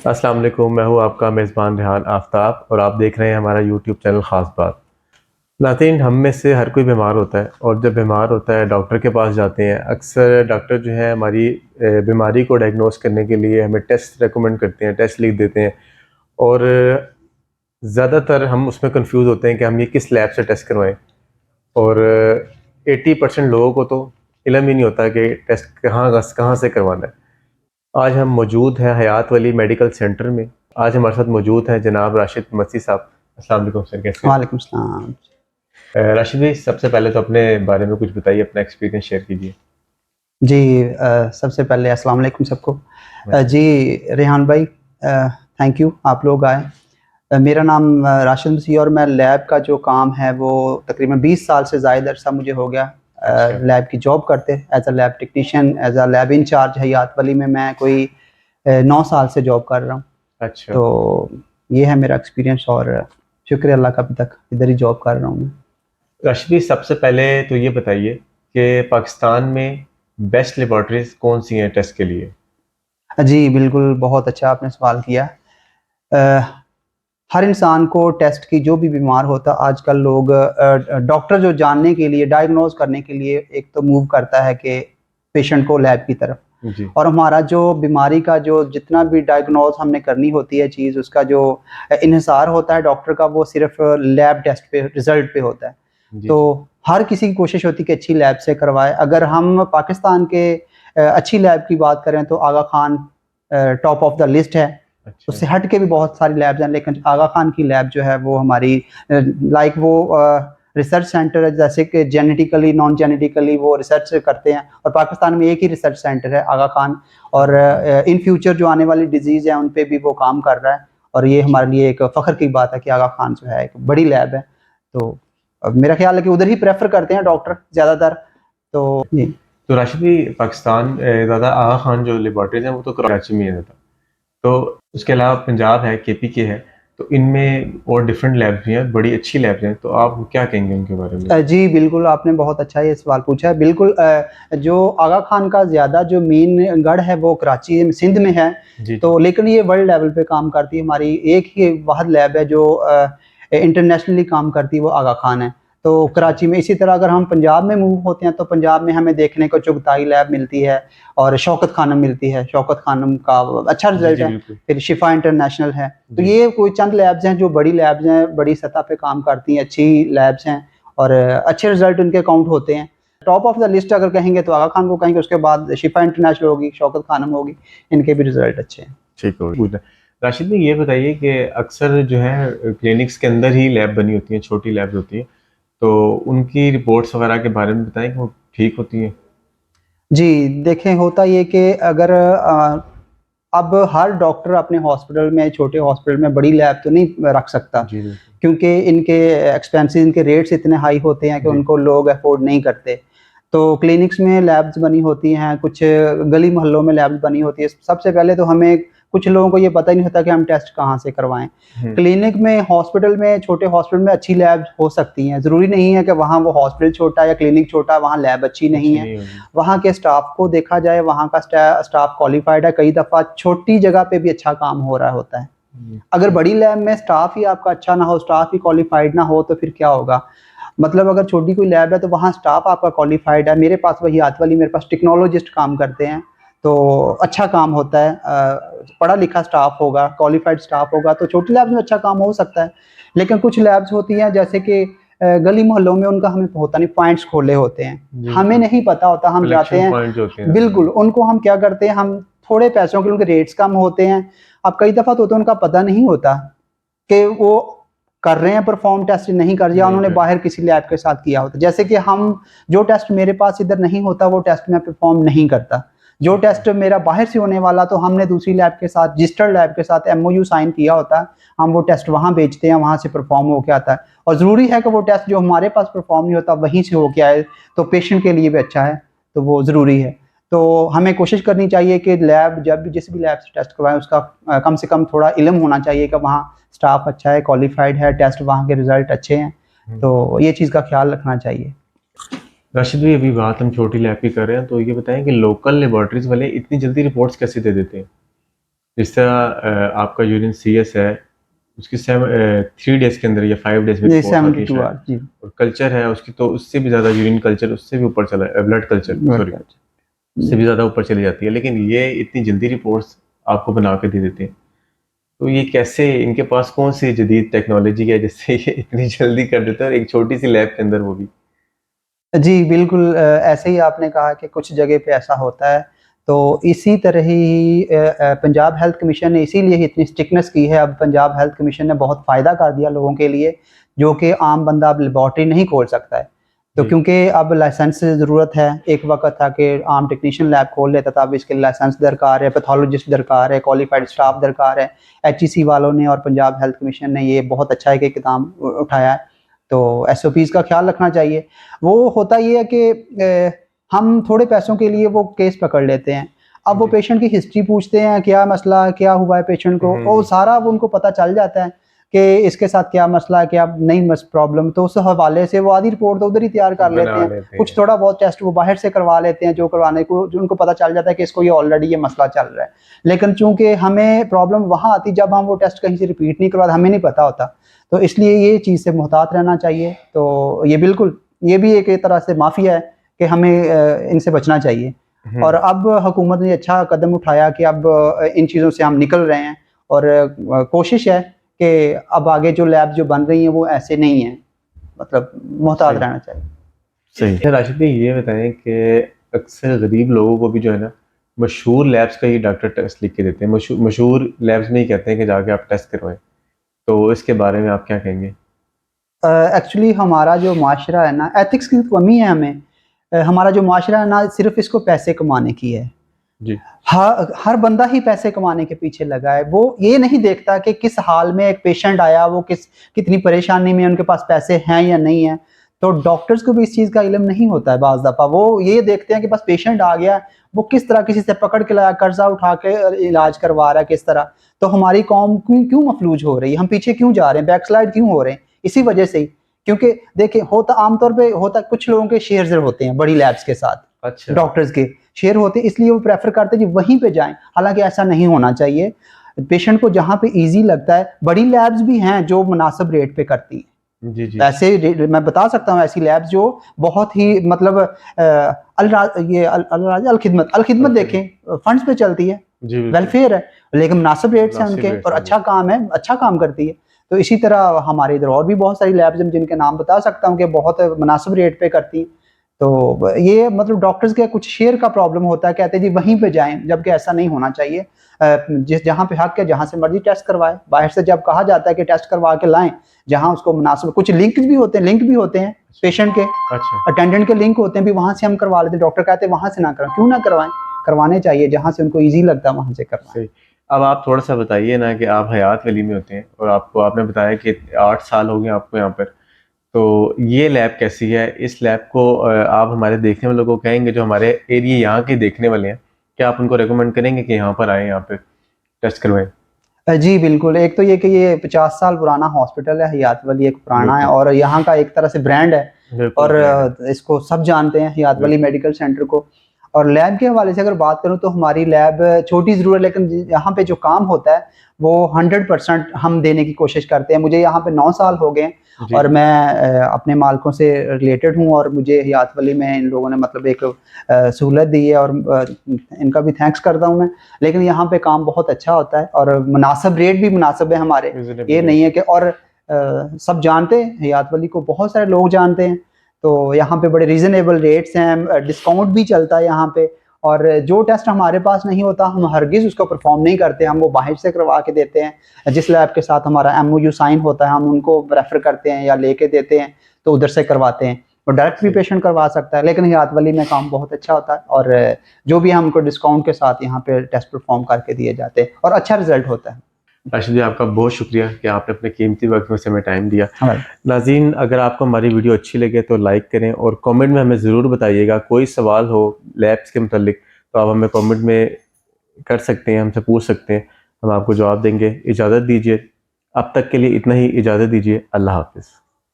अस्सलाम वालेकुम, मैं हूँ आपका मेज़बान रेहान आफ्ताब और आप देख रहे हैं हमारा यूट्यूब चैनल ख़ास बात। नाज़रीन, हम में से हर कोई बीमार होता है और जब बीमार होता है डॉक्टर के पास जाते हैं। अक्सर डॉक्टर जो है हमारी बीमारी को डायग्नोस करने के लिए हमें टेस्ट रेकमेंड करते हैं, टेस्ट लिख देते हैं और ज़्यादातर हम उसमें कन्फ्यूज़ होते हैं कि हम ये किस लैब से टेस्ट करवाएँ। और 80% लोगों को तो इल्म ही नहीं होता कि टेस्ट कहाँ से करवाना है। आज हम मौजूद हैं हयात वली मेडिकल सेंटर में। आज हमारे साथ मौजूद हैं जनाब राशिद मसी साहब। अस्सलाम वालेकुम सर, कैसे हैं? वालेकुम सलाम। राशिद भाई, सबसे पहले तो अपने बारे में कुछ बताइए, अपना एक्सपीरियंस शेयर कीजिए। जी सबसे पहले अस्सलाम वालेकुम सबको। वालेकुम। जी रेहान भाई, थैंक यू आप लोग आए। मेरा नाम राशिद मसीह और मैं लैब का जो काम है वो तकरीबन 20 साल से ज़ायद अरसा मुझे हो गया अच्छा। लैब की जॉब करते as a lab technician, as a lab incharge Hayat Wali में मैं कोई 9 साल से जॉब कर रहा हूँ। अच्छा। तो ये है मेरा एक्सपीरियंस और शुक्र अल्लाह का अभी तक इधर ही जॉब कर रहा हूँ मैं। राशिद भाई, सबसे पहले तो ये बताइए कि पाकिस्तान में बेस्ट लेबॉर्टरीज कौन सी हैं टेस्ट के लिए? जी बिल्कुल, बहुत अच्छा आपने सवाल किया। अ, हर इंसान को टेस्ट की जो भी बीमार होता आजकल लोग डॉक्टर जो जानने के लिए डायग्नोज करने के लिए एक तो मूव करता है कि पेशेंट को लैब की तरफ। जी। और हमारा जो बीमारी का जो जितना भी डायग्नोज हमने करनी होती है चीज़ उसका जो इन्हिसार होता है डॉक्टर का वो सिर्फ लैब टेस्ट पे रिजल्ट पे होता है। जी। तो हर किसी की कोशिश होती है कि अच्छी लैब से करवाए। अगर हम पाकिस्तान के अच्छी लैब की बात करें तो Aga Khan top of the list है। अच्छा। उससे हट के भी बहुत सारी लैब्स हैं लेकिन आगा खान की लैब जो है वो हमारी लाइक वो रिसर्च सेंटर है, जैसे कि जेनेटिकली नॉन जेनेटिकली वो रिसर्च करते हैं और पाकिस्तान में एक ही रिसर्च सेंटर है आगा खान। और इन फ्यूचर जो आने वाली डिजीज़ है उन पे भी वो काम कर रहा है और ये अच्छा। हमारे लिए एक फ़ख्र की बात है कि आगा खान जो है एक बड़ी लैब है। तो मेरा ख्याल है कि उधर ही प्रेफ़र करते हैं डॉक्टर ज़्यादातर। तो जी। तो राशिद भाई, पाकिस्तान ज़्यादा आगा खान जो लेबॉर्टरीज हैं वो तो कराची में है ज़्यादा। तो उसके अलावा पंजाब है, केपी के है, तो इनमें और डिफरेंट लैब्स भी हैं, बड़ी अच्छी लैब्स हैं, तो आप क्या कहेंगे उनके बारे में? जी, बिल्कुल, आपने बहुत अच्छा ये सवाल पूछा है। बिल्कुल, जो आगा खान का ज़्यादा जो मेन गढ़ है वो कराची में सिंध में है। जी, जी। तो लेकिन ये वर्ल्ड लेवल पे काम करती है। हमारी एक ही वाहिद लैब है जो इंटरनेशनली काम करती है, वो आगा खान है। तो अच्छा। कराची में इसी तरह अगर हम पंजाब में मूव होते हैं तो पंजाब में हमें देखने को चुगताई लैब मिलती है और शौकत खानम मिलती है। शौकत खानम का अच्छा जी, रिज़ल्ट जी, है। बिल्कुल। फिर शिफा इंटरनेशनल है। तो जी। ये कोई चंद लैब्स हैं जो बड़ी लैब्स हैं, बड़ी सतह पे काम करती हैं, अच्छी लैब्स हैं। और अच्छे रिज़ल्ट उनके काउंट होते हैं। टॉप ऑफ द लिस्ट अगर कहेंगे तो आगा खान को कहेंगे, उसके बाद शिफा इंटरनेशनल होगी, शौकत खानम होगी, इनके भी रिज़ल्ट अच्छे हैं। ठीक हो गया। राशिद भाई, ये बताइए कि अक्सर जो है क्लिनिक्स के अंदर ही लैब बनी होती हैं, छोटी लैब्स होती हैं, तो उनकी रिपोर्ट्स वगैरह के बारे में बताएँ कि वो ठीक होती हैं? जी, देखें होता ये कि अगर अब हर डॉक्टर अपने हॉस्पिटल में, छोटे हॉस्पिटल में बड़ी लैब तो नहीं रख सकता जी, बिल्कुल। क्योंकि इनके एक्सपेंसेस, इनके रेट्स इतने हाई होते हैं कि जी। उनको लोग अफ़ोर्ड नहीं करते। तो क्लिनिक्स में लैब्स बनी होती हैं, कुछ गली मोहल्लों में लैब्स बनी होती है। सबसे पहले तो हमें कुछ लोगों को ये पता ही नहीं होता कि हम टेस्ट कहाँ से करवाएँ। हुँ। क्लिनिक में, हॉस्पिटल में, छोटे हॉस्पिटल में अच्छी लैब्स हो सकती हैं। ज़रूरी नहीं है कि वहाँ वो हॉस्पिटल छोटा या क्लिनिक छोटा, वहाँ लैब अच्छी नहीं अच्छी है। नहीं होगी। वहाँ के स्टाफ को देखा जाए, वहाँ का स्टाफ क्वालिफ़ाइड है। कई दफ़ा छोटी जगह पे भी अच्छा काम हो रहा होता है। अगर अच्छा। बड़ी लैब में स्टाफ ही आपका अच्छा ना हो, स्टाफ ही क्वालिफ़ाइड ना हो तो फिर क्या होगा? मतलब अगर छोटी कोई लैब है तो वहाँ स्टाफ आपका क्वालिफ़ाइड है। मेरे पास वही हाथ वाली मेरे पास टेक्नोलॉजिस्ट काम करते हैं, तो अच्छा काम होता है। पढ़ा-लिखा स्टाफ होगा, क्वालिफ़ाइड स्टाफ होगा तो छोटी लैब में अच्छा काम हो सकता है। लेकिन कुछ लैब्स होती हैं जैसे कि गली मोहल्लों में उनका हमें होता नहीं, पॉइंट्स खोले होते हैं। जी, हमें जी। नहीं पता होता, हम जाते कलेक्शन हैं। पॉइंट जो होते हैं ज़्यादा। बिल्कुल, उनको हम क्या करते हैं, हम थोड़े पैसों के लिए, उनके रेट्स कम होते हैं। अब कई दफ़ा तो उनका पता नहीं होता कि वो कर रहे हैं परफ़ॉर्म टेस्ट, नहीं कर, या नहीं उन्होंने कर रहे। बाहर किसी लैब के साथ किया होता है। जैसे कि हम जो टेस्ट मेरे पास इधर नहीं होता वो टेस्ट मैं परफ़ॉर्म नहीं करता। जो अच्छा। टेस्ट मेरा बाहर से होने वाला तो हमने दूसरी लैब के साथ, रजिस्टर्ड लैब के साथ एमओयू साइन किया होता है। हम वो टेस्ट वहाँ भेजते हैं, वहाँ से परफ़ॉर्म होके आता है। और ज़रूरी है कि वो टेस्ट जो हमारे पास परफ़ॉर्म नहीं होता वहीं से होके आए, तो पेशेंट के लिए भी अच्छा है, तो वो ज़रूरी है। तो हमें कोशिश करनी चाहिए कि लैब जब भी जिस भी लैब से टेस्ट करवाएँ उसका कम से कम थोड़ा इल्म होना चाहिए कि वहाँ स्टाफ अच्छा है, क्वालिफ़ाइड है, टेस्ट वहाँ के रिज़ल्ट अच्छे हैं। हुँ। तो ये चीज़ का ख़्याल रखना चाहिए। राशिद भाई, अभी बात हम छोटी लैब की कर रहे हैं, तो ये बताएँ कि लोकल लैबोरेटरीज़ वाले इतनी जल्दी रिपोर्ट्स कैसे दे देते हैं? जिस तरह आपका यूरिन CS है, उसकी 3 डेज के अंदर या 5 डेज में जी रिपोर्ट आती है 72 शायद। आवर्स जी। और कल्चर है उसकी, तो उससे भी ज़्यादा यूरिन कल्चर उससे भी ऊपर चला, ब्लड कल्चर सॉरी, उससे भी ज़्यादा ऊपर चली जाती है। लेकिन ये इतनी जल्दी रिपोर्ट्स आपको बना के दे देते हैं, तो ये कैसे, इनके पास कौन सी जदीद टेक्नोलॉजी है जिससे ये इतनी जल्दी कर देते हैं, और एक छोटी सी लैब के अंदर वो भी। जी, बिल्कुल ऐसे ही आपने कहा कि कुछ जगह पे ऐसा होता है, तो इसी तरह ही पंजाब हेल्थ कमीशन ने इसीलिए ही इतनी स्ट्रिक्टनेस की है। अब पंजाब हेल्थ कमीशन ने बहुत फ़ायदा कर दिया लोगों के लिए, जो कि आम बंदा अब लेबॉर्ट्री नहीं खोल सकता है। तो जी। क्योंकि अब लाइसेंस की ज़रूरत है, एक वक़्त था कि आम टेक्नीशियन लैब खोल लेता था, अब इसके लिए लाइसेंस दरकार है, पैथोलॉजिस्ट दरकार है, क्वालिफ़ाइड स्टाफ दरकार है। HEC वालों ने और पंजाब हेल्थ कमीशन ने ये बहुत अच्छा एक इक़दाम उठाया है, तो SOPs का ख़्याल रखना चाहिए। वो होता ये है कि हम थोड़े पैसों के लिए वो केस पकड़ लेते हैं। अब वो जी। पेशेंट की हिस्ट्री पूछते हैं, क्या मसला है, क्या हुआ है पेशेंट को, वो सारा अब उनको पता चल जाता है कि इसके साथ क्या मसला है, क्या नहीं प्रॉब्लम, तो उस हवाले से वो आधी रिपोर्ट तो उधर ही तैयार कर लेते बना हैं। लेते कुछ हैं। थोड़ा बहुत टेस्ट वो बाहर से करवा लेते हैं, जो करवाने को जो उनको पता चल जाता है कि इसको ये ऑलरेडी ये मसला चल रहा है। लेकिन चूँकि हमें प्रॉब्लम वहाँ आती जब हम वो टेस्ट कहीं से रिपीट नहीं करवाते, हमें नहीं पता होता। तो इसलिए ये चीज़ से मुहतात रहना चाहिए। तो ये बिल्कुल, ये भी एक तरह से माफ़िया है कि हमें इनसे बचना चाहिए। और अब हुकूमत ने अच्छा कदम उठाया कि अब इन चीज़ों से हम निकल रहे हैं, और कोशिश है कि अब आगे जो लैब जो बन रही हैं वो ऐसे नहीं हैं, मतलब मुहतात सही। रहना चाहिए। सही है। राशिद भाई ये बताएं कि अक्सर गरीब लोगों को भी जो है ना, मशहूर लैब्स का ही डॉक्टर टेस्ट लिख के देते हैं, मशहूर मशहूर लैब्स में ही कहते हैं कि जाके आप टेस्ट करवाएं, तो इसके बारे में आप क्या कहेंगे? एक्चुअली हमारा जो माशरा है ना, एथिक्स की कमी है हमें। हमारा जो माशरा है ना, सिर्फ़ इसको पैसे कमाने की है। जी। हर बंदा ही पैसे कमाने के पीछे लगा है। वो ये नहीं देखता कि किस हाल में एक पेशेंट आया, वो कितनी परेशानी में, उनके पास पैसे हैं या नहीं हैं। तो डॉक्टर्स को भी इस चीज़ का इल्म नहीं होता है बाज़ दफ़ा। वो ये देखते हैं कि बस पेशेंट आ गया, वो किस तरह किसी से पकड़ के लाया, कर्ज़ा उठा के इलाज करवा रहा है किस तरह। तो हमारी कौम क्यों क्यों मफ़लूज हो रही है, हम पीछे क्यों जा रहे हैं, बैकस्लाइड क्यों हो रहे हैं? इसी वजह से ही। क्योंकि देखिए, होता आम तौर पे होता कुछ लोगों के शेयर्स होते हैं बड़ी लैब्स के साथ, अच्छा। डॉक्टर्स के शेयर होते हैं, इसलिए वो प्रेफ़र करते हैं कि वहीं पे जाएँ। हालाँकि ऐसा नहीं होना चाहिए। पेशेंट को जहाँ पे ईज़ी लगता है, बड़ी लैब्स भी हैं जो मुनासिब रेट पे करती हैं। जी। जी। ऐसे मैं बता सकता हूँ ऐसी लैब्स जो बहुत ही मतलब अल खिदमत अलखिदमत। देखें, फंड्स पे चलती है, जी बिल्कुल। वेलफेयर है, लेकिन मुनासिब रेट्स हैं मुनासिब उनके रेट्स और होंगे। अच्छा काम है, अच्छा काम करती है। तो इसी तरह हमारे इधर और भी बहुत सारी लैब्स हैं जिनके नाम बता सकता हूँ कि बहुत मुनासिब रेट पे करती हैं। तो ये मतलब डॉक्टर्स के कुछ शेयर का प्रॉब्लम होता है, कहते हैं जी वहीं पे जाएँ, जबकि ऐसा नहीं होना चाहिए। जिस जहाँ पे हक है, जहाँ से मर्ज़ी टेस्ट करवाएँ। बाहर से जब कहा जाता है कि टेस्ट करवा के लाएँ, जहाँ उसको मुनासिब, कुछ लिंक भी होते हैं पेशेंट के, अच्छा। अटेंडेंट के लिंक होते हैं, भी वहाँ से हम करवा लेते हैं। डॉक्टर कहते हैं वहाँ से ना करवाएँ, क्यों ना करवाएँ? करवाने चाहिए, जहाँ से उनको ईज़ी लगता है वहाँ से करवाएँ। सही। अब आप थोड़ा-सा बताइए ना कि आप हयात वली में होते हैं और आपने बताया कि 8 साल हो गए आपको यहाँ पर। तो ये लैब कैसी है? इस लैब को आप हमारे देखने वालों को कहेंगे, जो हमारे एरिया यहाँ के देखने वाले हैं, क्या आप उनको रिकमेंड करेंगे कि यहाँ पर आएँ, यहाँ पे टेस्ट करवाएँ? जी, बिल्कुल। एक तो ये कि ये 50 साल पुराना हॉस्पिटल है, हयात वली एक पुराना है बिल्कुल। और यहाँ का एक तरह से ब्रांड है, बिल्कुल और ब्रांड है। इसको सब जानते हैं हयात वली बिल्कुल। मेडिकल सेंटर को। और लैब के हवाले से अगर बात करूँ तो हमारी लैब छोटी ज़रूर है, लेकिन यहाँ पे जो काम होता है वो 100% हम देने की कोशिश करते हैं। मुझे यहाँ पे 9 साल हो गए हैं जी। और मैं अपने मालिकों से रिलेटेड हूँ, और मुझे हयात वली में इन लोगों ने मतलब एक सहूलत दी है, और इनका भी थैंक्स करता हूँ मैं। लेकिन यहाँ पे काम बहुत अच्छा होता है और मुनासिब रेट भी मुनासिब है हमारे। रीज़नेबल ये रेट। नहीं है कि, और सब जानते हैं हयात वली को, बहुत सारे लोग जानते हैं। तो यहाँ पे बड़े रीज़नेबल रेट्स हैं, डिस्काउंट भी चलता है यहाँ पे। और जो टेस्ट हमारे पास नहीं होता, हम हरगिज़ उसको परफ़ॉर्म नहीं करते, हम वो बाहर से करवा के देते हैं। जिस लैब के साथ हमारा MOU साइन होता है, हम उनको रेफ़र करते हैं या लेके देते हैं, तो उधर से करवाते हैं। और डायरेक्ट भी सही। पेशेंट करवा सकता है, लेकिन हयात वली में काम बहुत अच्छा होता है, और जो भी हमको डिस्काउंट के साथ यहाँ पे टेस्ट परफ़ॉर्म करके दिए जाते हैं और अच्छा रिज़ल्ट होता है। राशिद जी, आपका बहुत शुक्रिया कि आपने अपने कीमती वक़्त में से हमें टाइम दिया। हाँ। नाज़रीन, अगर आपको हमारी वीडियो अच्छी लगे तो लाइक करें और कमेंट में हमें ज़रूर बताइएगा। कोई सवाल हो लैब्स के मुतल्लिक तो आप हमें कमेंट में कर सकते हैं, हमसे पूछ सकते हैं, हम आपको जवाब देंगे। इजाज़त दीजिए, अब तक के लिए इतना ही, इजाज़त दीजिए। अल्लाह हाफ़िज़।